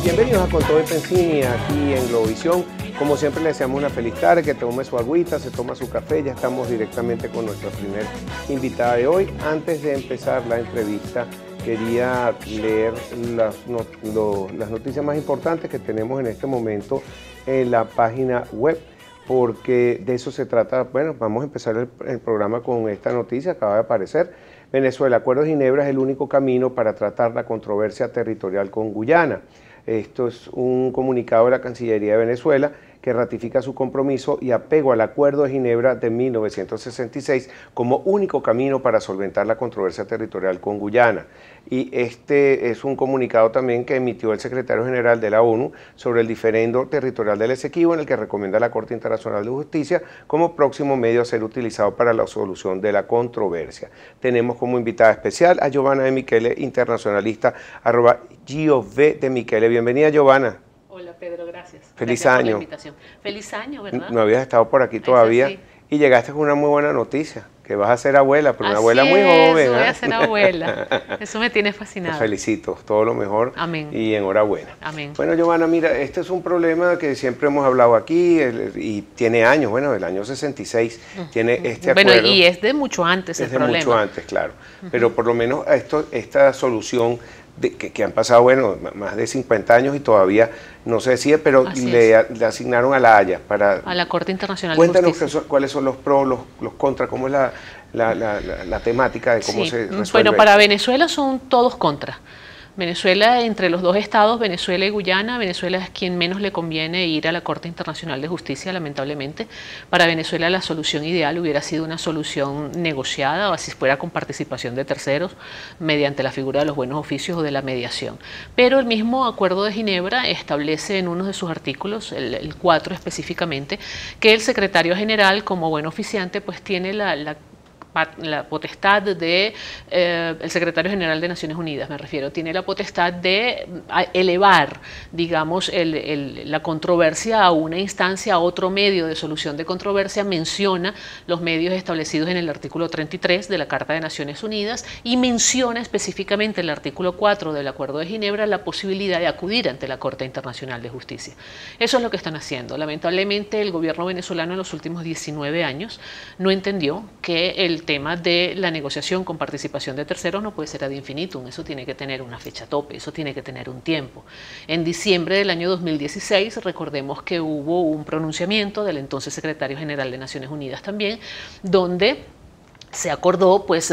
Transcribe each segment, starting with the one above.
Bienvenidos a Con Todo y Pensini aquí en Globovisión. Como siempre le deseamos una feliz tarde, que tome su agüita, se toma su café. Ya estamos directamente con nuestra primera invitada de hoy. Antes de empezar la entrevista, quería leer las noticias más importantes que tenemos en este momento en la página web, porque de eso se trata. Bueno, vamos a empezar el programa con esta noticia, acaba de aparecer. Venezuela, Acuerdo de Ginebra es el único camino para tratar la controversia territorial con Guyana. Esto es un comunicado de la Cancillería de Venezuela que ratifica su compromiso y apego al Acuerdo de Ginebra de 1966 como único camino para solventar la controversia territorial con Guyana. Y este es un comunicado también que emitió el secretario general de la ONU sobre el diferendo territorial del Esequibo, en el que recomienda a la Corte Internacional de Justicia como próximo medio a ser utilizado para la solución de la controversia. Tenemos como invitada especial a Giovanna de Michele, internacionalista, @GOV de Michele. Bienvenida, Giovanna. Hola, Pedro, gracias. Feliz Gracias año. por la invitación. Feliz año, ¿verdad? No habías estado por aquí todavía. Sí. Y llegaste con una muy buena noticia, que vas a ser abuela, pero una abuela muy es, joven. voy a ser abuela. Eso me tiene fascinada. Te felicito, todo lo mejor. Amén. Y enhorabuena. Amén. Bueno, Giovanna, mira, este es un problema que siempre hemos hablado aquí y tiene años, bueno, del año 66 tiene este acuerdo. Bueno, y es de mucho antes el problema. Es de mucho antes, claro. Pero por lo menos esta solución que han pasado, bueno, más de 50 años y todavía no se decide, pero le asignaron a la Haya para... A la Corte Internacional de Cuéntanos Justicia. cuáles son los pros, los contras, cómo es la temática de cómo se resuelve. Bueno, para Venezuela son todos contras. Venezuela, entre los dos estados, Venezuela y Guyana, Venezuela es quien menos le conviene ir a la Corte Internacional de Justicia, lamentablemente. Para Venezuela la solución ideal hubiera sido una solución negociada, o así fuera con participación de terceros, mediante la figura de los buenos oficios o de la mediación. Pero el mismo Acuerdo de Ginebra establece en uno de sus artículos, el 4 específicamente, que el secretario general, como buen oficiante, pues tiene la potestad de, el secretario general de Naciones Unidas, me refiero, tiene la potestad de elevar, digamos, la controversia a una instancia, a otro medio de solución de controversia. Menciona los medios establecidos en el artículo 33 de la Carta de Naciones Unidas y menciona específicamente en el artículo 4 del Acuerdo de Ginebra la posibilidad de acudir ante la Corte Internacional de Justicia. Eso es lo que están haciendo. Lamentablemente el gobierno venezolano en los últimos 19 años no entendió que el tema de la negociación con participación de terceros no puede ser ad infinitum, eso tiene que tener una fecha tope, eso tiene que tener un tiempo. En diciembre del año 2016, recordemos que hubo un pronunciamiento del entonces secretario general de Naciones Unidas también, donde se acordó pues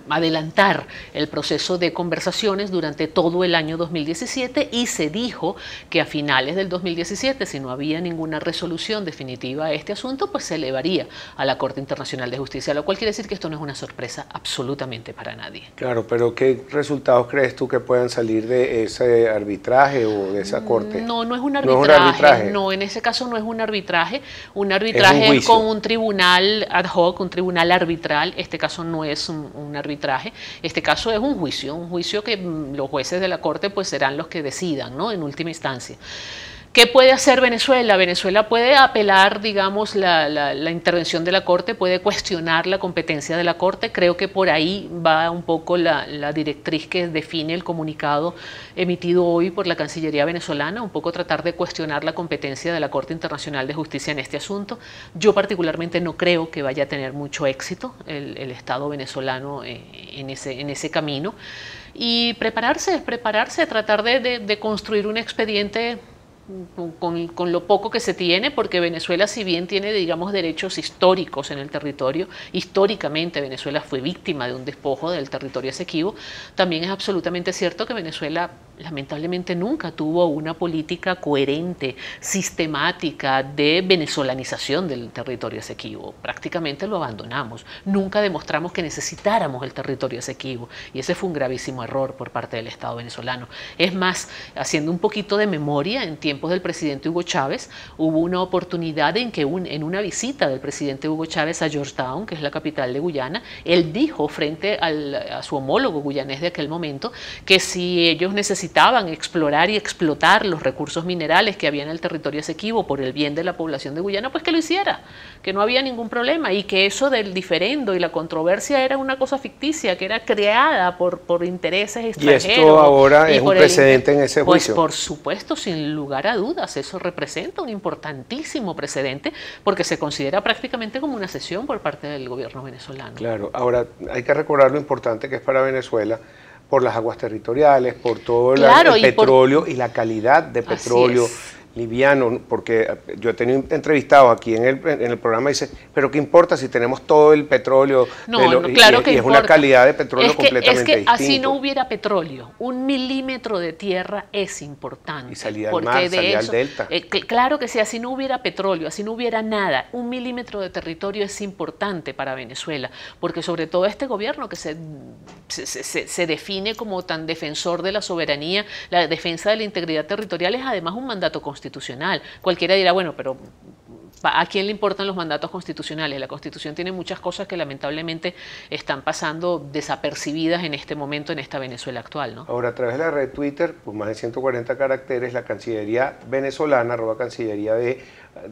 adelantar el proceso de conversaciones durante todo el año 2017 y se dijo que a finales del 2017, si no había ninguna resolución definitiva a este asunto, pues se elevaría a la Corte Internacional de Justicia, lo cual quiere decir que esto no es una sorpresa absolutamente para nadie. Claro, pero ¿qué resultados crees tú que puedan salir de ese arbitraje o de esa Corte? No es un arbitraje. No, en ese caso no es un arbitraje. Un arbitraje es con un tribunal ad hoc, un tribunal arbitral. Este caso no es un arbitraje, este caso es un juicio que los jueces de la Corte pues serán los que decidan, ¿no? En última instancia. ¿Qué puede hacer Venezuela? Venezuela puede apelar, digamos, la intervención de la Corte, puede cuestionar la competencia de la Corte. Creo que por ahí va un poco la directriz que define el comunicado emitido hoy por la Cancillería venezolana, un poco tratar de cuestionar la competencia de la Corte Internacional de Justicia en este asunto. Yo particularmente no creo que vaya a tener mucho éxito el Estado venezolano en ese camino. Y prepararse, tratar de construir un expediente con lo poco que se tiene, porque Venezuela, si bien tiene, digamos, derechos históricos en el territorio, históricamente Venezuela fue víctima de un despojo del territorio Esequibo, también es absolutamente cierto que Venezuela lamentablemente nunca tuvo una política coherente, sistemática de venezolanización del territorio Esequibo. Prácticamente lo abandonamos. Nunca demostramos que necesitáramos el territorio Esequibo y ese fue un gravísimo error por parte del Estado venezolano. Es más, haciendo un poquito de memoria, en tiempos tiempos del presidente Hugo Chávez, hubo una oportunidad en que en una visita del presidente Hugo Chávez a Georgetown, que es la capital de Guyana, él dijo frente a su homólogo guyanés de aquel momento que si ellos necesitaban explorar y explotar los recursos minerales que había en el territorio Esequibo por el bien de la población de Guyana, pues que lo hiciera, que no había ningún problema y que eso del diferendo y la controversia era una cosa ficticia, que era creada por intereses extranjeros. ¿Y esto ahora es un precedente en ese juicio? Pues por supuesto, sin lugar a dudas, eso representa un importantísimo precedente porque se considera prácticamente como una cesión por parte del gobierno venezolano. Claro, ahora hay que recordar lo importante que es para Venezuela por las aguas territoriales, por todo el petróleo y la calidad de petróleo liviano, porque yo he tenido entrevistados aquí en el programa y dice, pero ¿qué importa si tenemos todo el petróleo? Claro que es una calidad de petróleo completamente distinta. Así no hubiera petróleo, 1 milímetro de tierra es importante. Y salida al mar, salida al delta. Claro que sí, así no hubiera petróleo, así no hubiera nada, 1 milímetro de territorio es importante para Venezuela, porque sobre todo este gobierno que se define como tan defensor de la soberanía, la defensa de la integridad territorial es además un mandato constitucional. Cualquiera dirá, bueno, pero ¿a quién le importan los mandatos constitucionales? La Constitución tiene muchas cosas que lamentablemente están pasando desapercibidas en este momento en esta Venezuela actual, ¿no? Ahora, a través de la red Twitter, pues más de 140 caracteres, la Cancillería venezolana, @Cancillería de,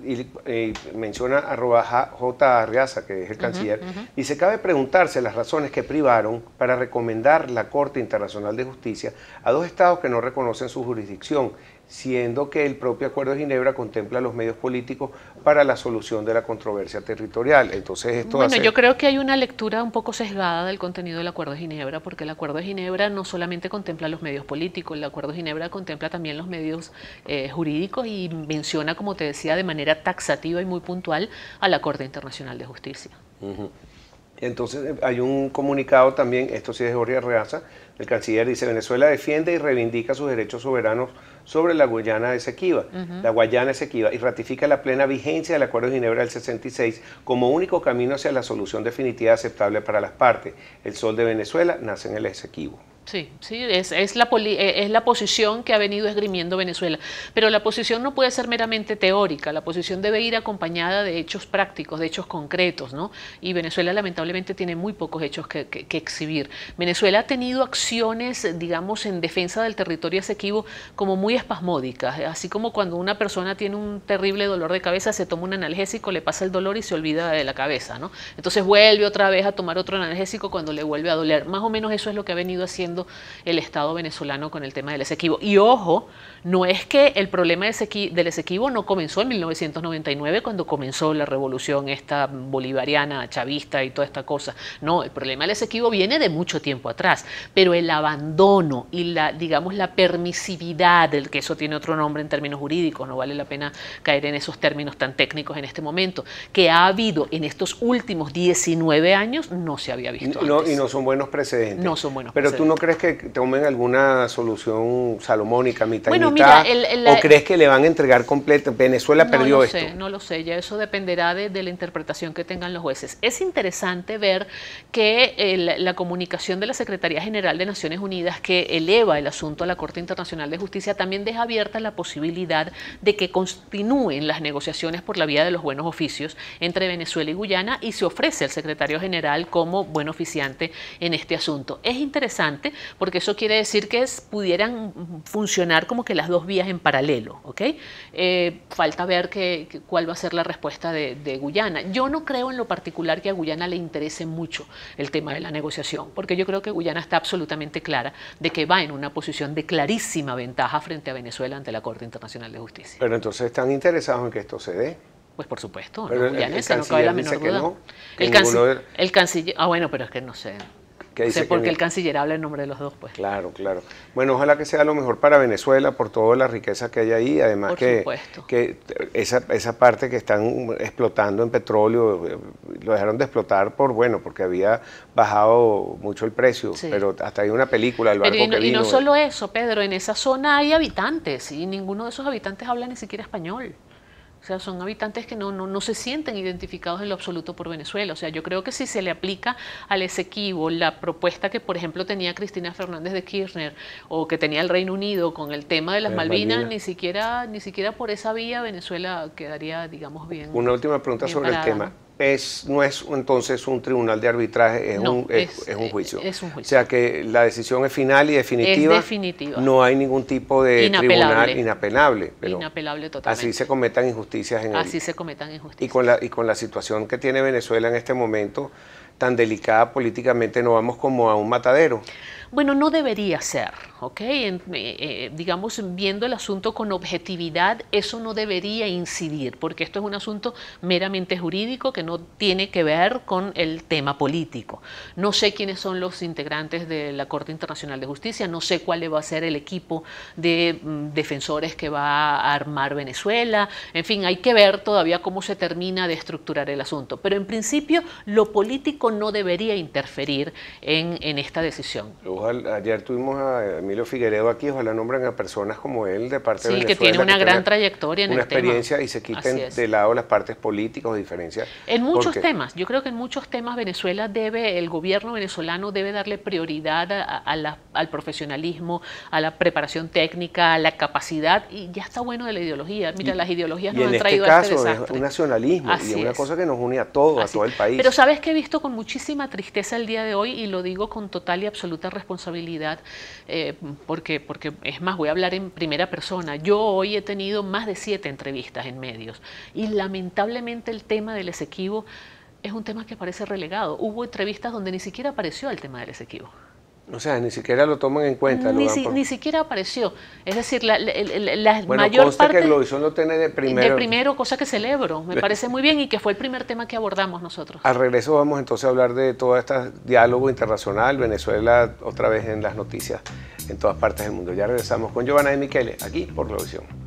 y menciona @J. Arriaza, que es el canciller, dice, cabe preguntarse las razones que privaron para recomendar la Corte Internacional de Justicia a 2 estados que no reconocen su jurisdicción, siendo que el propio Acuerdo de Ginebra contempla los medios políticos para la solución de la controversia territorial. Entonces esto yo creo que hay una lectura un poco sesgada del contenido del Acuerdo de Ginebra, porque el Acuerdo de Ginebra no solamente contempla los medios políticos, el Acuerdo de Ginebra contempla también los medios jurídicos y menciona, como te decía, de manera taxativa y muy puntual a la Corte Internacional de Justicia. Entonces hay un comunicado también, esto sí es de Jorge Arreaza, el canciller dice, Venezuela defiende y reivindica sus derechos soberanos sobre la Guayana Esequiba, la Guayana Esequiba, y ratifica la plena vigencia del Acuerdo de Ginebra del 66 como único camino hacia la solución definitiva aceptable para las partes. El sol de Venezuela nace en el Esequibo. Sí, es la posición que ha venido esgrimiendo Venezuela, pero la posición no puede ser meramente teórica, la posición debe ir acompañada de hechos prácticos, de hechos concretos, ¿no? Y Venezuela lamentablemente tiene muy pocos hechos que exhibir. Venezuela ha tenido acciones, digamos, en defensa del territorio Esequibo como muy espasmódicas, así como cuando una persona tiene un terrible dolor de cabeza, se toma un analgésico, le pasa el dolor y se olvida de la cabeza, ¿no? Entonces vuelve otra vez a tomar otro analgésico cuando le vuelve a doler. Más o menos eso es lo que ha venido haciendo el Estado venezolano con el tema del Esequibo. Y ojo, no es que el problema del Esequibo no comenzó en 1999 cuando comenzó la revolución esta bolivariana, chavista y toda esta cosa. No, el problema del Esequibo viene de mucho tiempo atrás, pero el abandono y digamos, la permisividad, que eso tiene otro nombre en términos jurídicos, no vale la pena caer en esos términos tan técnicos en este momento, que ha habido en estos últimos 19 años, no se había visto antes. Y no son buenos precedentes. No son buenos Pero precedentes. ¿tú no crees que tomen alguna solución salomónica, mitad y Bueno, mitad? mira, ¿O crees que le van a entregar completo? Venezuela perdió esto. No lo sé, ya eso dependerá de la interpretación que tengan los jueces. Es interesante ver que la comunicación de la Secretaría General de Naciones Unidas, que eleva el asunto a la Corte Internacional de Justicia, también deja abierta la posibilidad de que continúen las negociaciones por la vía de los buenos oficios entre Venezuela y Guyana, y se ofrece al secretario general como buen oficiante en este asunto. Es interesante porque eso quiere decir que pudieran funcionar como que las dos vías en paralelo, ¿ok? Falta ver cuál va a ser la respuesta de Guyana. Yo no creo en lo particular que a Guyana le interese mucho el tema de la negociación, porque yo creo que Guyana está absolutamente clara de que va en una posición de clarísima ventaja frente a Venezuela ante la Corte Internacional de Justicia. Pero entonces están interesados en que esto se dé. Pues por supuesto, pero los guyaneses, no cabe la menor duda. No, el canciller, bueno, pero es que no sé. No sé por qué el canciller habla en nombre de los dos, pues. Claro, claro. Bueno, ojalá que sea lo mejor para Venezuela por toda la riqueza que hay ahí, además por que esa parte que están explotando en petróleo, lo dejaron de explotar porque había bajado mucho el precio, sí. Pero hasta hay una película, El barco que vino. Y no solo eso, Pedro, en esa zona hay habitantes y ninguno de esos habitantes habla ni siquiera español. O O sea, son habitantes que no se sienten identificados en lo absoluto por Venezuela. O sea, yo creo que si se le aplica al Esequibo la propuesta que, por ejemplo, tenía Cristina Fernández de Kirchner o que tenía el Reino Unido con el tema de las Malvinas, ni siquiera por esa vía Venezuela quedaría, digamos, bien. Una última pregunta sobre el tema. No es entonces un tribunal de arbitraje, es un juicio. Es un juicio. O sea que la decisión es final y definitiva. Es definitiva. No hay ningún tipo de tribunal inapelable. Pero inapelable totalmente. Así se cometan injusticias en Así se cometan injusticias. Y con la situación que tiene Venezuela en este momento tan delicada políticamente, no vamos como a un matadero. Bueno, no debería ser, ¿ok? Digamos, viendo el asunto con objetividad, eso no debería incidir, porque esto es un asunto meramente jurídico que no tiene que ver con el tema político. No sé quiénes son los integrantes de la Corte Internacional de Justicia, no sé cuál va a ser el equipo de defensores que va a armar Venezuela, en fin, hay que ver todavía cómo se termina de estructurar el asunto, pero en principio lo político no debería interferir en esta decisión. Ayer tuvimos a Emilio Figueredo aquí, ojalá nombren a personas como él de parte de Venezuela. Sí, que tiene una gran trayectoria en el tema. Una experiencia y se quiten de lado las partes políticas o diferencias. En muchos temas, yo creo que en muchos temas Venezuela el gobierno venezolano debe darle prioridad al profesionalismo, a la preparación técnica, a la capacidad, y ya está bueno de la ideología. Mira, las ideologías nos han traído a este desastre. Y en este caso es un nacionalismo y es una cosa que nos une a todos, a todo el país. Pero sabes que he visto con muchísima tristeza el día de hoy, y lo digo con total y absoluta responsabilidad, porque es más, voy a hablar en primera persona. Yo hoy he tenido más de 7 entrevistas en medios y lamentablemente el tema del Esequibo es un tema que parece relegado. Hubo entrevistas donde ni siquiera apareció el tema del Esequibo. O sea, ni siquiera lo toman en cuenta. Ni siquiera apareció. Es decir, la bueno, mayor parte... que Globovisión lo tiene de primero. De primero, cosa que celebro. Me parece muy bien y que fue el primer tema que abordamos nosotros. Al regreso vamos entonces a hablar de todo este diálogo internacional, Venezuela otra vez en las noticias en todas partes del mundo. Ya regresamos con Giovanna de Michele, aquí por Globovisión.